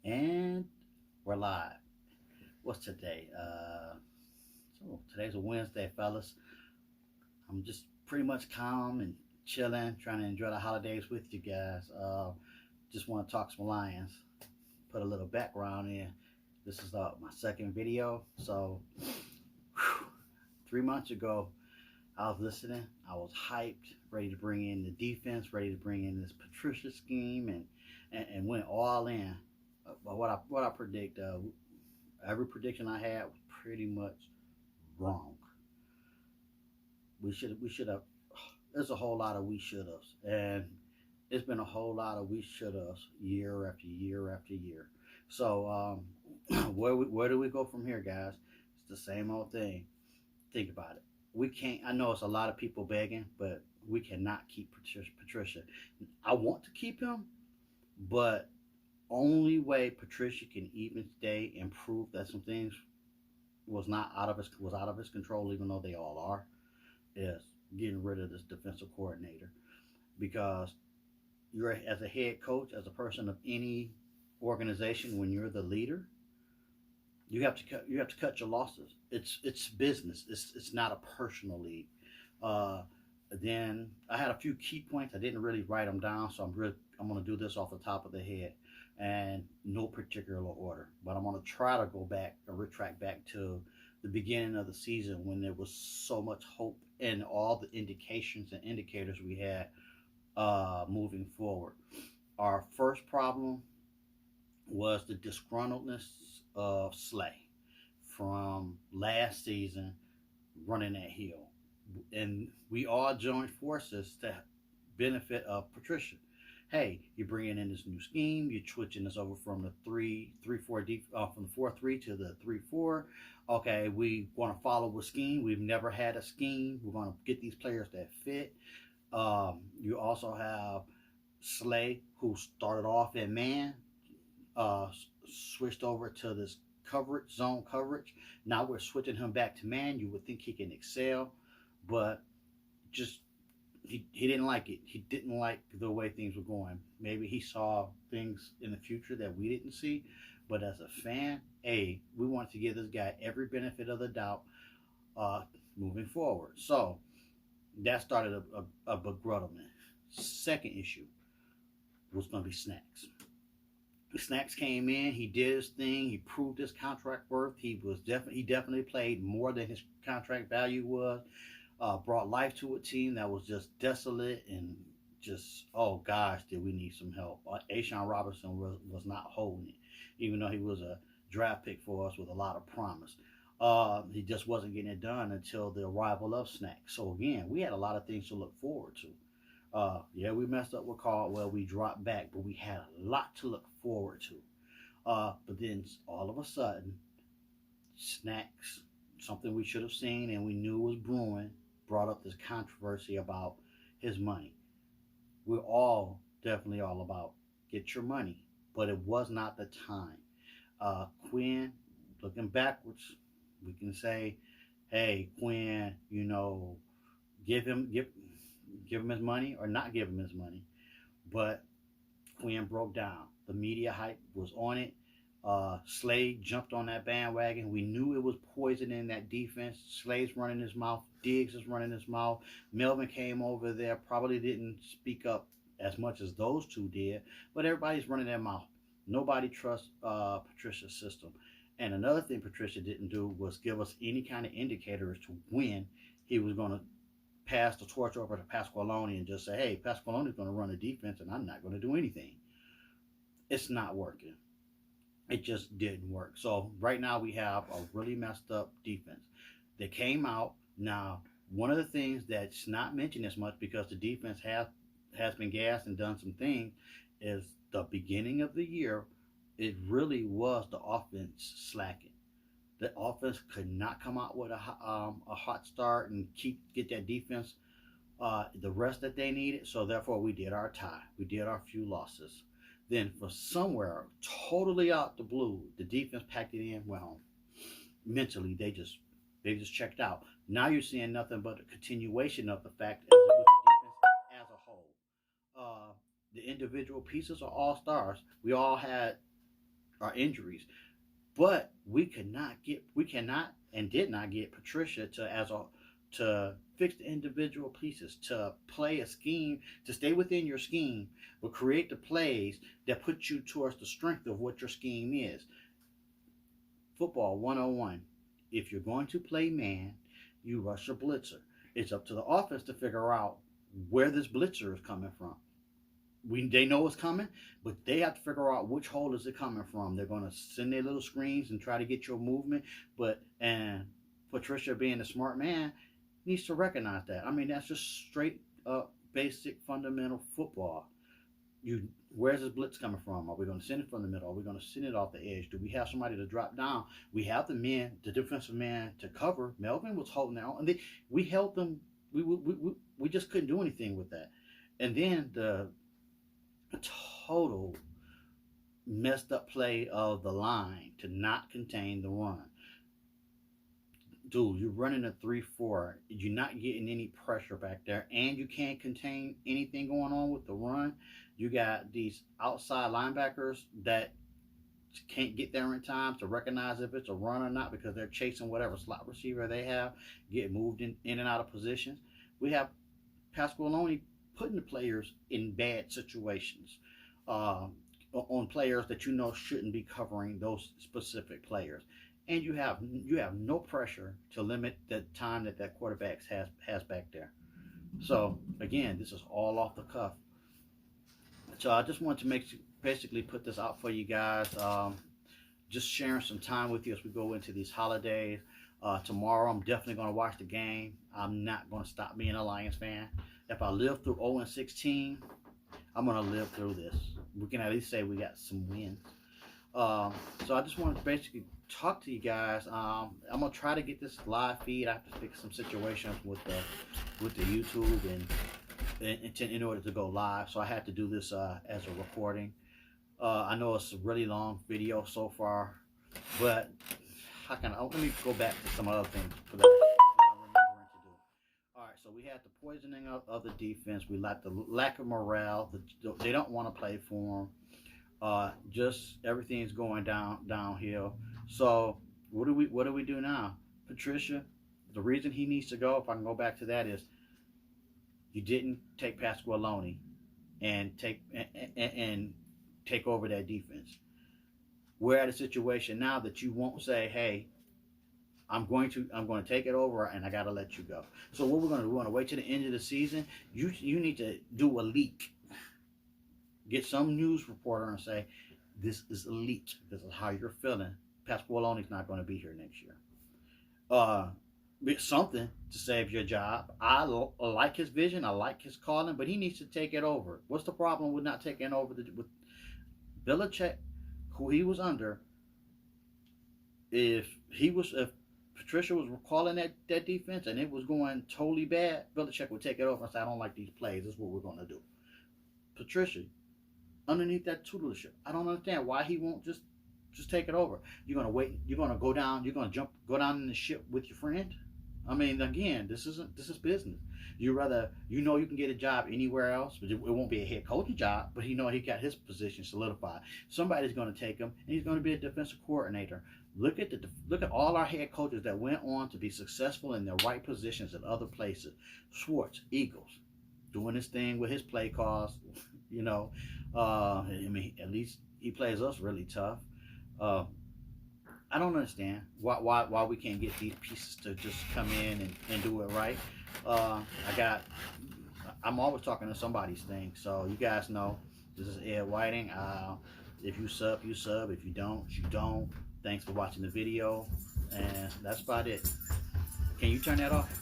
And we're live. What's today? So today's a Wednesday, fellas. I'm just pretty much calm and chilling, trying to enjoy the holidays with you guys. Just want to talk some Lions. Put a little background in. This is my second video. So, whew, 3 months ago, I was listening. I was hyped, ready to bring in the defense, ready to bring in this Patricia scheme, and went all in. But what I predict, every prediction I had was pretty much wrong. We should have. There's a whole lot of we should haves, and it's been a whole lot of we should haves year after year after year. So where do we go from here, guys? It's the same old thing. Think about it. We can't. I know it's a lot of people begging, but we cannot keep Patricia. I want to keep him, but only way Patricia can even stay and prove that some things was out of his control, even though they all are, is getting rid of this defensive coordinator. Because you're as a head coach, as a person of any organization, when you're the leader, you have to cut your losses. It's business. It's not a personal league. Uh, then I had a few key points. I didn't really write them down, so I'm going to do this off the top of the head, and no particular order. But I'm going to try to go back or retract back to the beginning of the season when there was so much hope and all the indications and indicators we had moving forward. Our first problem was the disgruntledness of Slay from last season running that hill. And we all joined forces to benefit of Patricia. Hey, you're bringing in this new scheme. You're switching this over from the from the 4-3 to the 3-4. Okay, we want to follow a scheme. We've never had a scheme. We want to get these players that fit. You also have Slay, who started off in man, uh, switched over to this zone coverage. Now we're switching him back to man. You would think he can excel, but just he didn't like it. He didn't like the way things were going. Maybe he saw things in the future that we didn't see. But as a fan, hey, we wanted to give this guy every benefit of the doubt uh, moving forward. So that started a begrudgment. Second issue was going to be Snacks. Snacks came in. He did his thing. He proved his contract worth. He definitely played more than his contract value was. Brought life to a team that was just desolate and just, oh gosh, did we need some help. Ashawn Robinson was not holding it, even though he was a draft pick for us with a lot of promise. He just wasn't getting it done until the arrival of Snacks. So again, we had a lot of things to look forward to. Yeah, we messed up with Caldwell. We dropped back, but we had a lot to look forward to. But then all of a sudden, Snacks, something we should have seen and we knew was brewing, brought up this controversy about his money. We're all definitely all about get your money, but it was not the time. Quinn, looking backwards, we can say, hey, Quinn, give him give give him his money or not give him his money. But Quinn broke down. The media hype was on it. Slade jumped on that bandwagon. We knew it was poison in that defense. Slade's running his mouth. Diggs is running his mouth. Melvin came over there. Probably didn't speak up as much as those two did, but everybody's running their mouth. Nobody trusts Patricia's system. And another thing Patricia didn't do was give us any kind of indicator as to when he was going to pass the torch over to Pasqualoni and just say, hey, Pasqualoni's going to run the defense and I'm not going to do anything. It's not working. It just didn't work. So right now we have a really messed up defense. They came out. Now, one of the things that's not mentioned as much because the defense has been gassed and done some things is the beginning of the year, it really was the offense slacking. The offense could not come out with a hot start and get that defense the rest that they needed. So therefore, we did our tie. We did our few losses. Then for somewhere totally out the blue, the defense packed it in. Well, mentally they just checked out. Now you're seeing nothing but a continuation of the fact with the defense as a whole. The individual pieces are all stars. We all had our injuries. But we cannot and did not get Patricia to fix the individual pieces, to play a scheme, to stay within your scheme, but create the plays that put you towards the strength of what your scheme is. Football 101. If you're going to play man, you rush a blitzer. It's up to the offense to figure out where this blitzer is coming from. They know it's coming, but they have to figure out which hole is it coming from. They're going to send their little screens and try to get your movement, and Patricia, being a smart man, needs to recognize that. I mean, that's just straight up basic fundamental football. Where's this blitz coming from? Are we going to send it from the middle? Are we going to send it off the edge? Do we have somebody to drop down? We have the defensive man to cover. Melvin was holding out, and we held them. We just couldn't do anything with that. And then the total messed up play of the line to not contain the run. Dude, you're running a 3-4. You're not getting any pressure back there, and you can't contain anything going on with the run. You got these outside linebackers that can't get there in time to recognize if it's a run or not because they're chasing whatever slot receiver they have, get moved in and out of positions. We have Pasqualoni putting the players in bad situations on players that you know shouldn't be covering those specific players. And you have no pressure to limit the time that quarterback has back there. So again, this is all off the cuff. So I just wanted to basically put this out for you guys. Just sharing some time with you as we go into these holidays. Tomorrow, I'm definitely going to watch the game. I'm not going to stop being a Lions fan. If I live through 0-16, I'm going to live through this. We can at least say we got some wins. So I just wanted to basically talk to you guys. I'm gonna try to get this live feed. I have to fix some situations with the YouTube in order to go live. So I had to do this as a recording. I know it's a really long video so far, but let me go back to some other things for that I'm remembering to do. All right, so we had the poisoning of the defense. We lacked the lack of morale. They don't want to play for them. Just everything's going downhill. So what do we do now? Patricia, the reason he needs to go, if I can go back to that, is you didn't take Pasqualoni and take over that defense. We're at a situation now that you won't say, hey, I'm going to take it over and I got to let you go. So what we're going to wait till the end of the season. You need to do a leak. Get some news reporter and say, this is a leak. This is how you're feeling. Pasqualoni's not going to be here next year. It's something to save your job. I like his vision. I like his calling, but he needs to take it over. What's the problem with not taking over with Belichick, who he was under? If Patricia was calling that defense and it was going totally bad, Belichick would take it over and say, I don't like these plays. This is what we're going to do. Patricia, underneath that tutelage, I don't understand why he won't just take it over. You're gonna wait. You're gonna go down. You're gonna go down in the ship with your friend. I mean, again, this is business. You can get a job anywhere else, but it won't be a head coaching job. But he got his position solidified. Somebody's gonna take him, and he's gonna be a defensive coordinator. Look at all our head coaches that went on to be successful in their right positions at other places. Schwartz, Eagles, doing his thing with his play calls. I mean, at least he plays us really tough. I don't understand why we can't get these pieces to just come in and do it right. I'm always talking to somebody's thing, so you guys know this is Ed Whiting. If you sub, you sub. If you don't, you don't. Thanks for watching the video, and that's about it. Can you turn that off?